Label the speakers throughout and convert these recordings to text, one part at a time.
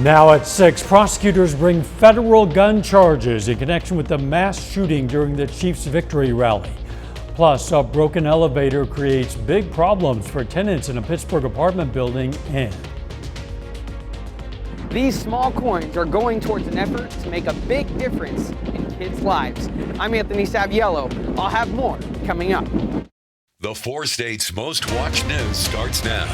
Speaker 1: Now at 6, prosecutors bring federal gun charges in connection with the mass shooting during the Chiefs victory rally. Plus, a broken elevator creates big problems for tenants in a Pittsburgh apartment building, and
Speaker 2: these small coins are going towards an effort to make a big difference in kids' lives. I'm Anthony Saviello. I'll have more coming up.
Speaker 3: The 4 states' most watched news starts now.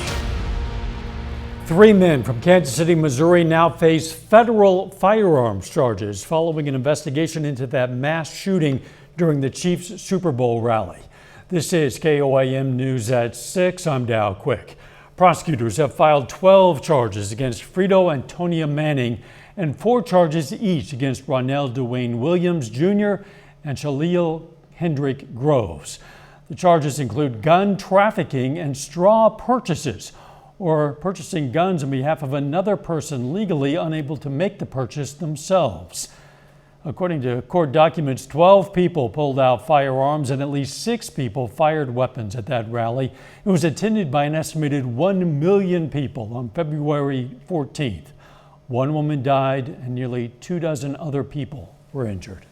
Speaker 1: 3 men from Kansas City, Missouri now face federal firearms charges following an investigation into that mass shooting during the Chiefs Super Bowl rally. This is KOAM News at 6. I'm Dow Quick. Prosecutors have filed 12 charges against Fredo Antonia Manning and 4 charges each against Ronell Dwayne Williams Jr. and Shaleel Hendrick Groves. The charges include gun trafficking and straw purchases, or purchasing guns on behalf of another person legally unable to make the purchase themselves. According to court documents, 12 people pulled out firearms and at least 6 people fired weapons at that rally. It was attended by an estimated 1 million people on February 14th. 1 woman died and nearly 24 other people were injured.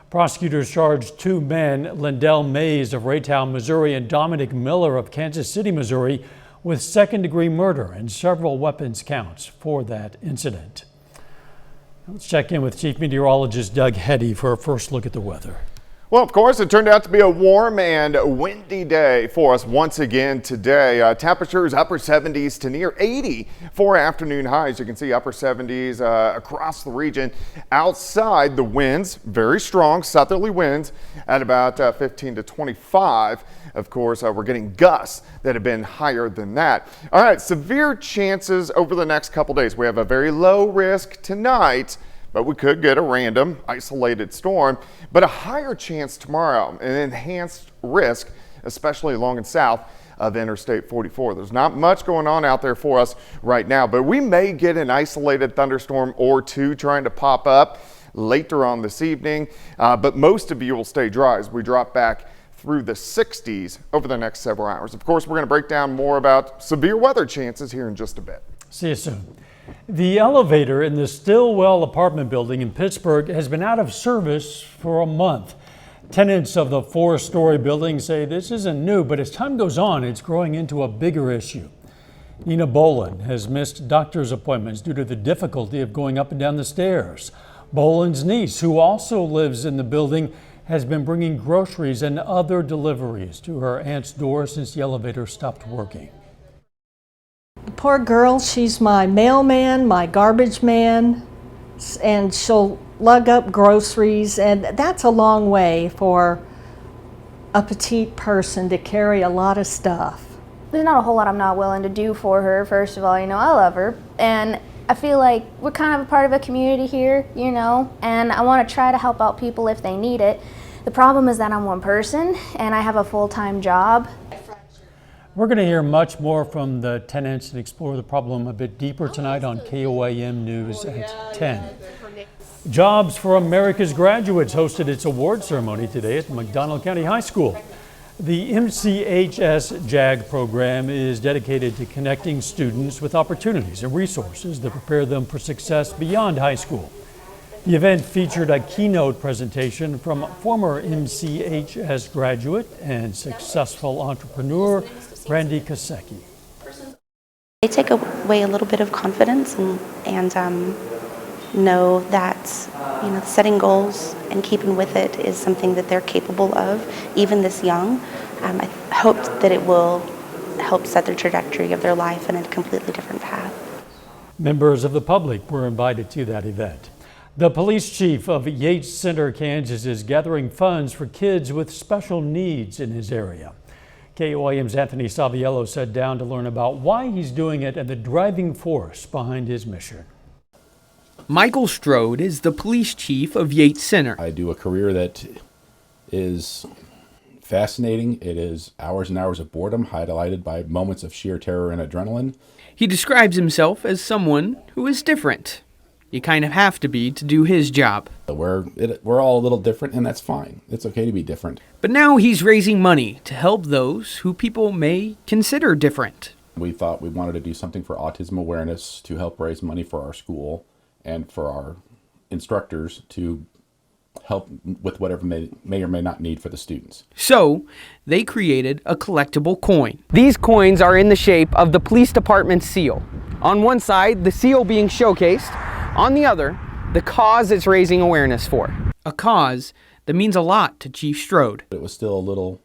Speaker 1: Prosecutors charged 2 men, Lindell Mays of Raytown, Missouri, and Dominic Miller of Kansas City, Missouri, with second-degree murder and several weapons counts for that incident. Let's check in with Chief Meteorologist Doug Heddy for a first look at the weather.
Speaker 4: Well, of course, it turned out to be a warm and windy day for us once again today. Temperatures upper 70s to near 80 for afternoon highs. You can see upper 70s across the region. Outside, the winds, very strong southerly winds at about 15 to 25. Of course, we're getting gusts that have been higher than that. All right, severe chances over the next couple days. We have a very low risk tonight, but we could get a random isolated storm, but a higher chance tomorrow, an enhanced risk, especially along and south of Interstate 44. There's not much going on out there for us right now, but we may get an isolated thunderstorm or 2 trying to pop up later on this evening, but most of you will stay dry as we drop back through the 60s over the next several hours. Of course, we're going to break down more about severe weather chances here in just a bit.
Speaker 1: See you soon. The elevator in the Stillwell apartment building in Pittsburgh has been out of service for a month. Tenants of the 4-story building say this isn't new, but as time goes on, it's growing into a bigger issue. Nina Boland has missed doctor's appointments due to the difficulty of going up and down the stairs. Boland's niece, who also lives in the building, has been bringing groceries and other deliveries to her aunt's door since the elevator stopped working.
Speaker 5: The poor girl, she's my mailman, my garbage man, and she'll lug up groceries, and that's a long way for a petite person to carry a lot of stuff.
Speaker 6: There's not a whole lot I'm not willing to do for her. First of all, I love her, and I feel like we're kind of a part of a community here, and I want to try to help out people if they need it. The problem is that I'm one person and I have a full-time job.
Speaker 1: We're going to hear much more from the tenants and explore the problem a bit deeper tonight on KOAM News at 10. Jobs for America's Graduates hosted its award ceremony today at McDonald County High School. The MCHS JAG program is dedicated to connecting students with opportunities and resources that prepare them for success beyond high school. The event featured a keynote presentation from former MCHS graduate and successful entrepreneur Randy Kasecki.
Speaker 7: They take away a little bit of confidence and know that setting goals and keeping with it is something that they're capable of, even this young. I hope that it will help set the trajectory of their life in a completely different path.
Speaker 1: Members of the public were invited to that event. The police chief of Yates Center, Kansas, is gathering funds for kids with special needs in his area. KOAM's Anthony Saviello sat down to learn about why he's doing it and the driving force behind his mission.
Speaker 2: Michael Strode is the police chief of Yates Center.
Speaker 8: I do a career that is fascinating. It is hours and hours of boredom, highlighted by moments of sheer terror and adrenaline.
Speaker 2: He describes himself as someone who is different. You kind of have to be to do his job.
Speaker 8: We're all a little different, and that's fine. It's okay to be different.
Speaker 2: But now he's raising money to help those who people may consider different.
Speaker 8: We thought we wanted to do something for autism awareness to help raise money for our school and for our instructors to help with whatever may or may not need for the students.
Speaker 2: So they created a collectible coin. These coins are in the shape of the police department seal. On one side, the seal being showcased. On the other, the cause it's raising awareness for. A cause that means a lot to Chief Strode.
Speaker 8: It was still a little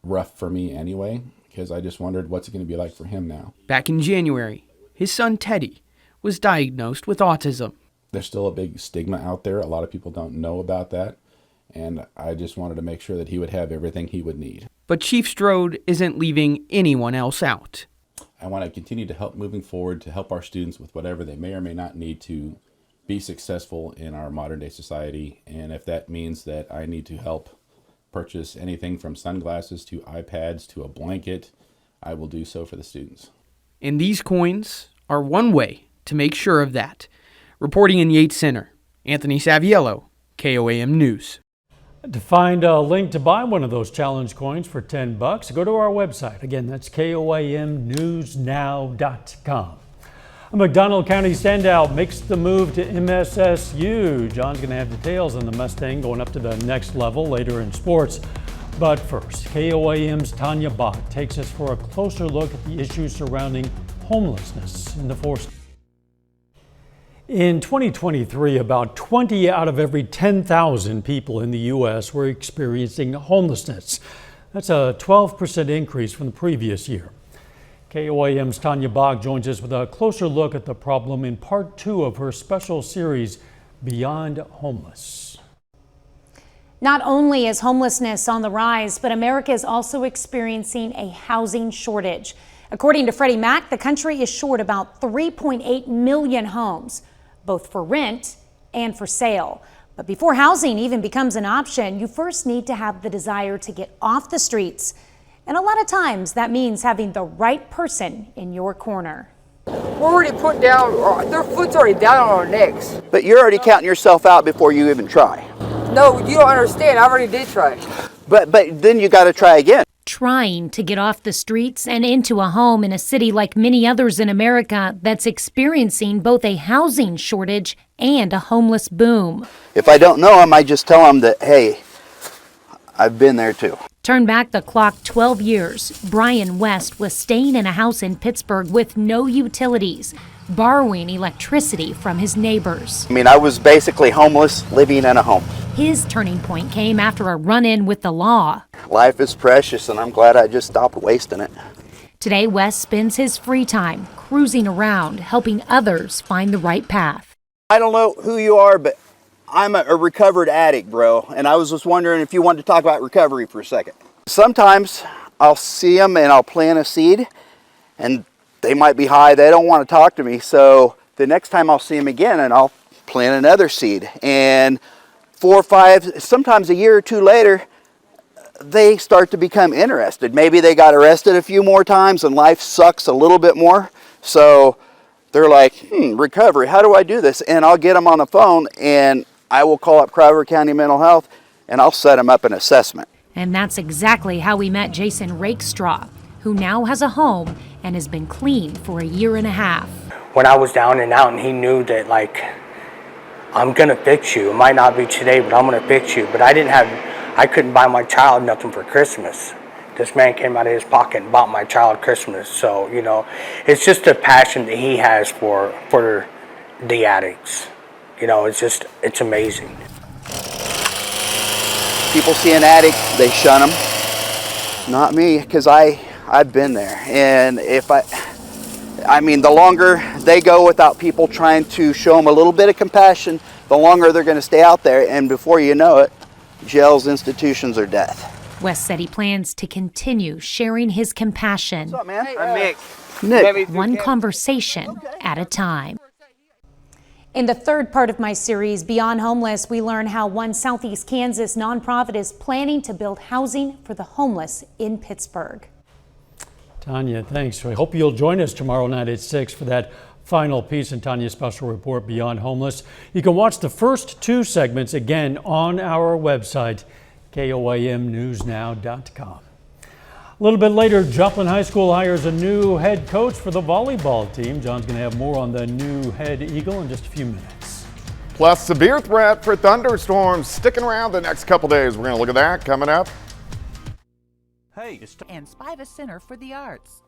Speaker 8: rough for me anyway, because I just wondered what's it going to be like for him now.
Speaker 2: Back in January, his son Teddy was diagnosed with autism.
Speaker 8: There's still a big stigma out there. A lot of people don't know about that. And I just wanted to make sure that he would have everything he would need.
Speaker 2: But Chief Strode isn't leaving anyone else out.
Speaker 8: I want to continue to help moving forward to help our students with whatever they may or may not need to be successful in our modern day society. And if that means that I need to help purchase anything from sunglasses to iPads to a blanket, I will do so for the students.
Speaker 2: And these coins are one way to make sure of that. Reporting in Yates Center, Anthony Saviello, KOAM News.
Speaker 1: To find a link to buy one of those challenge coins for $10, go to our website. Again, that's KOAMnewsnow.com. A McDonald County standout makes the move to MSSU. John's going to have details on the Mustang going up to the next level later in sports. But first, KOAM's Tanya Bach takes us for a closer look at the issues surrounding homelessness in the force. In 2023, about 20 out of every 10,000 people in the U.S. were experiencing homelessness. That's a 12% increase from the previous year. KOAM's Tanya Bach joins us with a closer look at the problem in part 2 of her special series, Beyond Homeless.
Speaker 9: Not only is homelessness on the rise, but America is also experiencing a housing shortage. According to Freddie Mac, the country is short about 3.8 million homes, both for rent and for sale. But before housing even becomes an option, you first need to have the desire to get off the streets. And a lot of times that means having the right person in your corner.
Speaker 10: We're already put down, their foot's already down on our necks.
Speaker 11: But you're already counting yourself out before you even try.
Speaker 10: No, you don't understand. I already did try.
Speaker 11: But then you got to try again.
Speaker 9: Trying to get off the streets and into a home in a city like many others in America that's experiencing both a housing shortage and a homeless boom.
Speaker 11: If I don't know them, I just tell them that, hey, I've been there too.
Speaker 9: Turn back the clock 12 years. Brian West was staying in a house in Pittsburgh with no utilities, borrowing electricity from his neighbors.
Speaker 11: I mean, I was basically homeless, living in a home.
Speaker 9: His turning point came after a run-in with the law.
Speaker 11: Life is precious, and I'm glad I just stopped wasting it.
Speaker 9: Today, West spends his free time cruising around, helping others find the right path.
Speaker 11: I don't know who you are, but I'm a recovered addict, bro. And I was just wondering if you wanted to talk about recovery for a second. Sometimes I'll see them and I'll plant a seed, and they might be high. They don't want to talk to me. So the next time I'll see them again, and I'll plant another seed. And 4 or 5, sometimes a year or two later, they start to become interested. Maybe they got arrested a few more times and life sucks a little bit more. So they're like, recovery, how do I do this? And I'll get them on the phone and I will call up Crowder County Mental Health and I'll set them up an assessment.
Speaker 9: And that's exactly how we met Jason Rakestraw, who now has a home and has been clean for a year and a half.
Speaker 12: When I was down and out and he knew that, like, I'm gonna fix you. It might not be today, but I'm gonna fix you. But I couldn't buy my child nothing for Christmas. This man came out of his pocket and bought my child Christmas. So, you know, it's just a passion that he has for the addicts. You know, it's amazing.
Speaker 11: People see an addict, they shun them. Not me, because I've been there. And if I mean, the longer they go without people trying to show them a little bit of compassion, the longer they're going to stay out there. And before you know it, jails, institutions, or death.
Speaker 9: West said he plans to continue sharing his compassion.
Speaker 11: What's up, man?
Speaker 10: I'm
Speaker 11: Nick.
Speaker 9: One conversation at a time. In the third part of my series, Beyond Homeless, we learn how one Southeast Kansas nonprofit is planning to build housing for the homeless in Pittsburgh.
Speaker 1: Tanya, thanks. I hope you'll join us tomorrow night at 6 for that final piece in Tanya's special report, Beyond Homeless. You can watch the first 2 segments again on our website, KOAMnewsnow.com. A little bit later, Joplin High School hires a new head coach for the volleyball team. John's going to have more on the new head Eagle in just a few minutes.
Speaker 4: Plus, severe threat for thunderstorms sticking around the next couple days. We're going to look at that coming up.
Speaker 13: Hey, and Spiva Center for the Arts.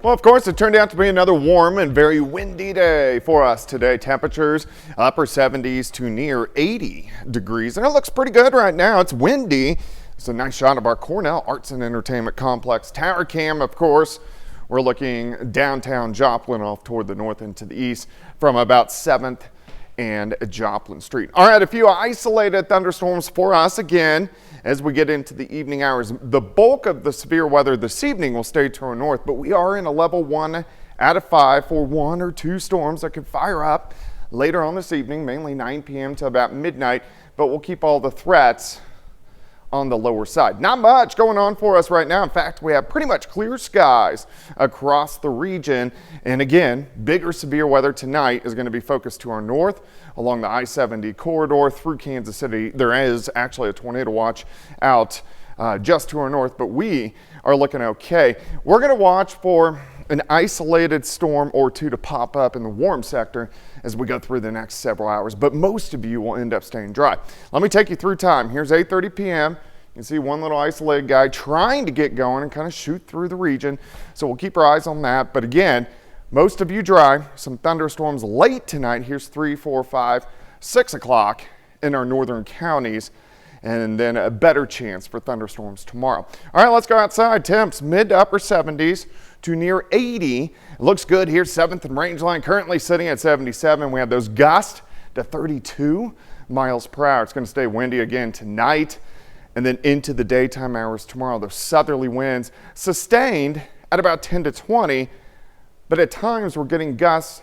Speaker 4: Well, of course, it turned out to be another warm and very windy day for us today. Temperatures upper 70s to near 80 degrees. And it looks pretty good right now. It's windy. It's a nice shot of our Cornell Arts and Entertainment Complex tower cam, of course. We're looking downtown Joplin off toward the north and to the east from about 7th and Joplin Street. All right, a few isolated thunderstorms for us again as we get into the evening hours. The bulk of the severe weather this evening will stay to our north, but we are in a level 1 out of 5 for 1 or 2 storms that could fire up later on this evening, mainly 9 p.m. to about midnight, but we'll keep all the threats on the lower side. Not much going on for us right now. In fact, we have pretty much clear skies across the region. And again, bigger severe weather tonight is going to be focused to our north along the I-70 corridor through Kansas City. There is actually a tornado watch out just to our north, but we are looking okay. We're going to watch for an isolated storm or two to pop up in the warm sector as we go through the next several hours, but most of you will end up staying dry. Let me take you through time. Here's 8:30 p.m. You can see one little isolated guy trying to get going and kind of shoot through the region. So we'll keep our eyes on that. But again, most of you dry. Some thunderstorms late tonight. Here's 3, 4, 5, 6 o'clock in our northern counties. And then a better chance for thunderstorms tomorrow. All right, let's go outside. Temps mid to upper 70s to near 80. It looks good here. 7th and Rangeline currently sitting at 77. We have those gusts to 32 miles per hour. It's going to stay windy again tonight and then into the daytime hours tomorrow. Those southerly winds sustained at about 10 to 20, but at times we're getting gusts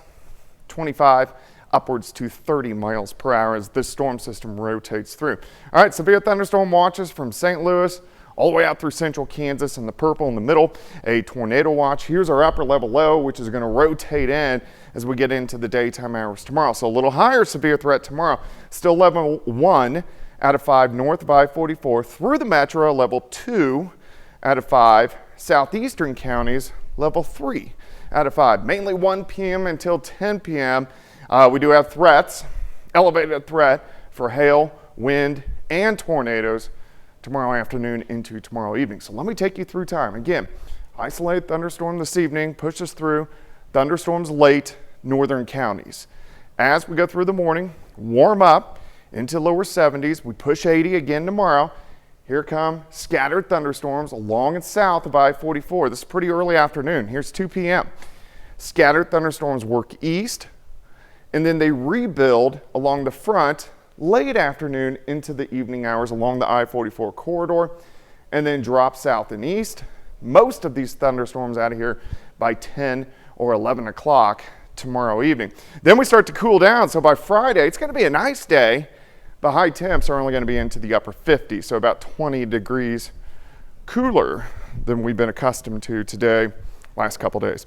Speaker 4: 25 upwards to 30 miles per hour as this storm system rotates through. All right, severe thunderstorm watches from St. Louis all the way out through central Kansas and the purple in the middle, a tornado watch. Here's our upper level low, which is going to rotate in as we get into the daytime hours tomorrow. So a little higher severe threat tomorrow. Still level 1 out of 5 north of I-44 through the metro, level 2 out of 5 southeastern counties, level 3 out of 5. Mainly 1 p.m. until 10 p.m. We do have threats, elevated threat for hail, wind, and tornadoes tomorrow afternoon into tomorrow evening. So let me take you through time. Again, isolated thunderstorm this evening, pushes through, thunderstorms late, northern counties. As we go through the morning, warm up into lower 70s. We push 80 again tomorrow. Here come scattered thunderstorms along and south of I-44. This is pretty early afternoon. Here's 2 p.m. Scattered thunderstorms work east, and then they rebuild along the front late afternoon into the evening hours along the I-44 corridor, and then drop south and east. Most of these thunderstorms out of here by 10 or 11 o'clock tomorrow evening. Then we start to cool down, so by Friday it's going to be a nice day. The high temps are only going to be into the upper 50s, so about 20 degrees cooler than we've been accustomed to today, last couple days.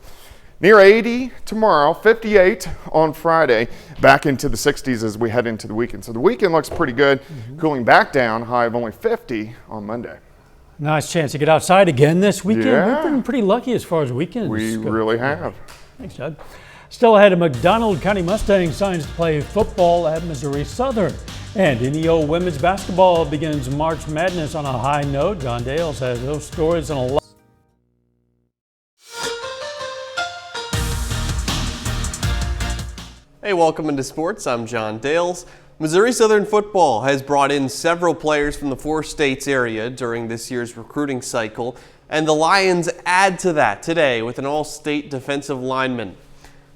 Speaker 4: Near 80 tomorrow, 58 on Friday, back into the 60s as we head into the weekend. So the weekend looks pretty good, cooling back down, high of only 50 on Monday.
Speaker 1: Nice chance to get outside again this weekend.
Speaker 4: Yeah.
Speaker 1: We've been pretty lucky as far as weekends
Speaker 4: We
Speaker 1: go.
Speaker 4: really have.
Speaker 1: Thanks, Judd. Still ahead, of McDonald County Mustangs signs to play football at Missouri Southern. And NEO women's basketball begins March Madness on a high note. John Dales has those stories and a lot.
Speaker 14: Hey, welcome into sports. I'm John Dales. Missouri Southern football has brought in several players from the 4 states area during this year's recruiting cycle, and the Lions add to that today with an all-state defensive lineman.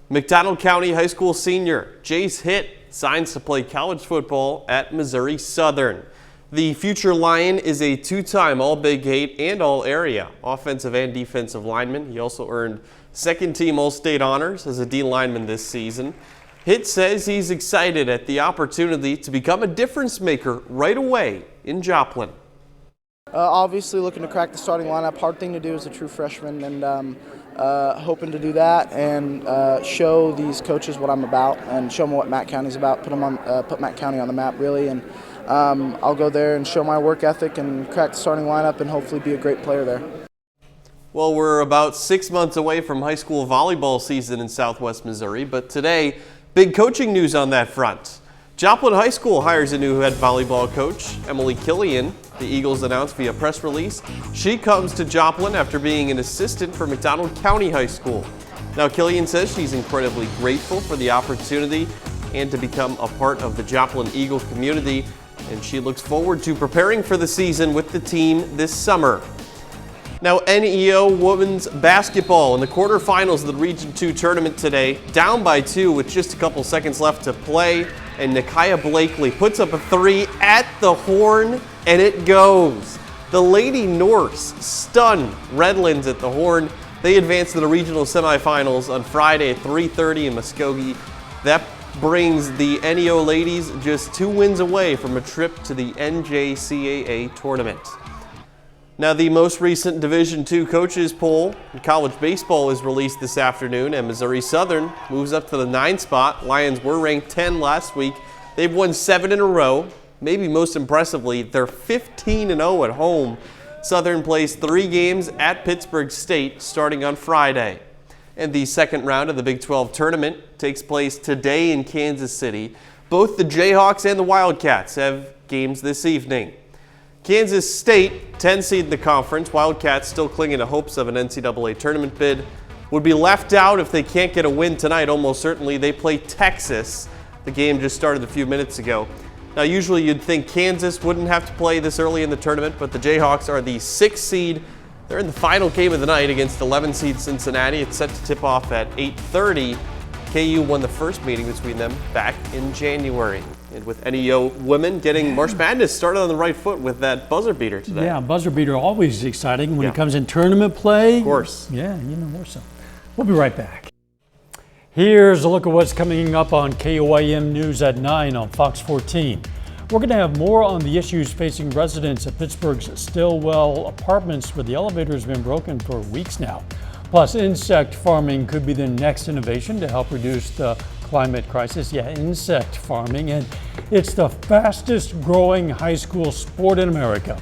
Speaker 14: McDonald County High School senior Jace Hitt signs to play college football at Missouri Southern. The future Lion is a 2-time All-Big 8 and All-Area offensive and defensive lineman. He also earned second-team All-State honors as a D lineman this season. Hitt says he's excited at the opportunity to become a difference maker right away in Joplin.
Speaker 15: Obviously looking to crack the starting lineup. Hard thing to do as a true freshman, and hoping to do that and show these coaches what I'm about and show them what Matt County's about. Put Matt County on the map, really, and I'll go there and show my work ethic and crack the starting lineup and hopefully be a great player there.
Speaker 14: Well, we're about 6 months away from high school volleyball season in Southwest Missouri, but today, big coaching news on that front. Joplin High School hires a new head volleyball coach, Emily Killian. The Eagles announced via press release she comes to Joplin after being an assistant for McDonald County High School. Now, Killian says she's incredibly grateful for the opportunity and to become a part of the Joplin Eagle community, and she looks forward to preparing for the season with the team this summer. Now, NEO women's basketball in the quarterfinals of the Region 2 tournament today, down by 2 with just a couple seconds left to play, and Nakia Blakely puts up a 3 at the horn, and it goes. The Lady Norse stun Redlands at the horn. They advance to the regional semifinals on Friday at 3:30 in Muskogee. That brings the NEO ladies just 2 wins away from a trip to the NJCAA tournament. Now, the most recent Division II coaches poll in college baseball is released this afternoon, and Missouri Southern moves up to the 9th spot. Lions were ranked 10 last week. They've won 7 in a row. Maybe most impressively, they're 15-0 at home. Southern plays 3 games at Pittsburgh State starting on Friday. And the second round of the Big 12 tournament takes place today in Kansas City. Both the Jayhawks and the Wildcats have games this evening. Kansas State, 10 seed in the conference, Wildcats still clinging to hopes of an NCAA tournament bid, would be left out if they can't get a win tonight. Almost certainly they play Texas. The game just started a few minutes ago. Now, usually you'd think Kansas wouldn't have to play this early in the tournament, but the Jayhawks are the 6th seed. They're in the final game of the night against 11 seed Cincinnati. It's set to tip off at 8:30. KU won the first meeting between them back in January. And with NEO women getting March Madness started on the right foot with that buzzer beater today.
Speaker 1: Yeah, buzzer beater always exciting when it comes in tournament play.
Speaker 14: Of course.
Speaker 1: Yeah, even more so. We'll be right back. Here's a look at what's coming up on KOAM News at 9 on Fox 14. We're going to have more on the issues facing residents at Pittsburgh's Stillwell Apartments, where the elevator has been broken for weeks now. Plus, insect farming could be the next innovation to help reduce the climate crisis. Yeah, insect farming, and it's the fastest growing high school sport in America.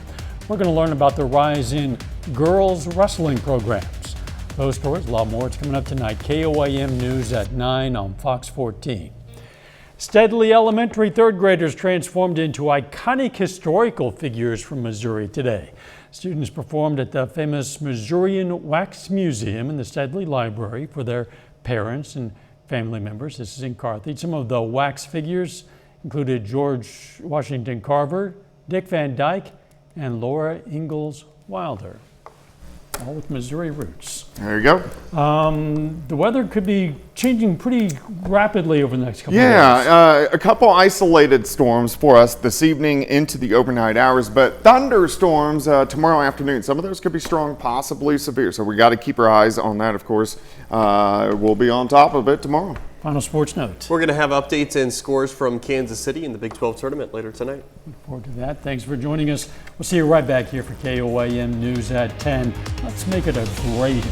Speaker 1: We're going to learn about the rise in girls wrestling programs. Those stories, a lot more. It's coming up tonight. KOAM News at 9 on Fox 14. Steadley Elementary third graders transformed into iconic historical figures from Missouri today. Students performed at the famous Missourian Wax Museum in the Steadley Library for their parents and family members. This is in Carthage. Some of the wax figures included George Washington Carver, Dick Van Dyke, and Laura Ingalls Wilder, all with Missouri roots.
Speaker 4: There you go.
Speaker 1: The weather could be changing pretty rapidly over the next couple of days.
Speaker 4: Yeah, a couple isolated storms for us this evening into the overnight hours, but thunderstorms tomorrow afternoon. Some of those could be strong, possibly severe, so we got to keep our eyes on that, of course. We'll be on top of it tomorrow.
Speaker 1: Final sports note.
Speaker 14: We're going to have updates and scores from Kansas City in the Big 12 tournament later tonight.
Speaker 1: Look forward to that. Thanks for joining us. We'll see you right back here for KOAM News at 10. Let's make it a great